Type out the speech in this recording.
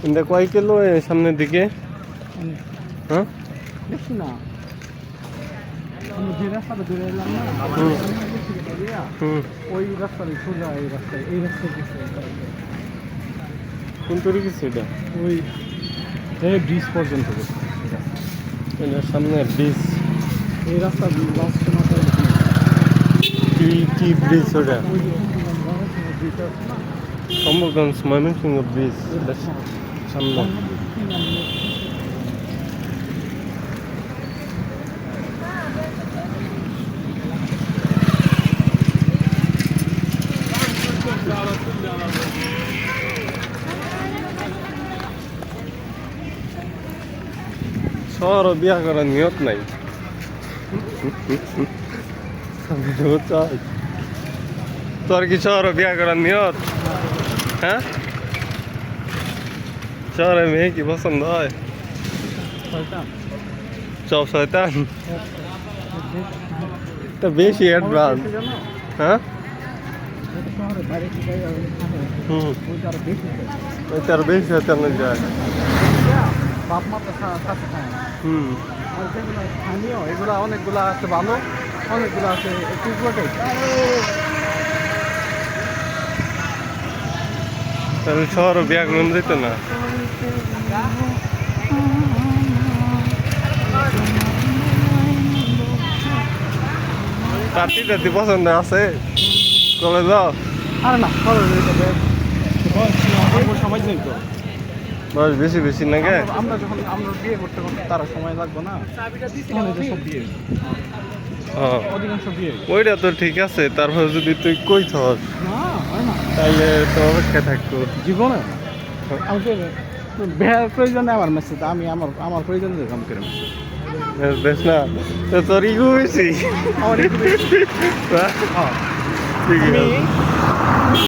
এটা কয় কিলো সামনের দিকে? হ্যাঁ বেশি না। আমি যে রাস্তাটা ধরে এলাম না, ওই রাস্তায় সোজা, এই রাস্তায় গেছে। কোন তরি গেছে এটা? ওই এই ব্রিজ পর্যন্ত গেছে। এটা সামনে ব্রিজ। এই রাস্তা লাস্ট মাথায় কি ব্রিজ ওটা? ওই যে ব্রিজটা শম্ভুগঞ্জ ময়মনসিংহ ব্রিজ সামনে। শহর বিয়া করার নিয়ত নাই। তোর কি শহর বিয়া করার নিয়ত? হ্যাঁ, শহরে মেয়ে কি পছন্দ হয়? সব শয়তান। তা বেশি অ্যাডভান্স। হ্যাঁ, ওই তার বেশি শয়তান যায়। বাপ মা তো সাথে খায় না। আর যেগুলো স্থানীয় এগুলো অনেকগুলো আছে ভালো, অনেকগুলো আছে একটু উপরে। তাহলে শহর বিয়া করুন যেত না। টাতি টাতি পছন্দ আছে কলে যাও? আরে না সময় নেই তো। বয়স বেশি বেশি নাকি? আমরা যখন বিয়ে করতে তারা সময় লাগবে না। সব বিয়ে অধিকাংশ বিয়ে ওইটা তো ঠিক আছে, তারপর যদি তুই কই থস না হয় না তাইলে তো অপেক্ষা থাকতো জীবনে। আমি তো বেহার প্রয়োজনে আমার মেসেজ, আমি আমার প্রয়োজনে কাম করে বেশ না তো তোর ইগো বেশি। আমার ঠিক আছে।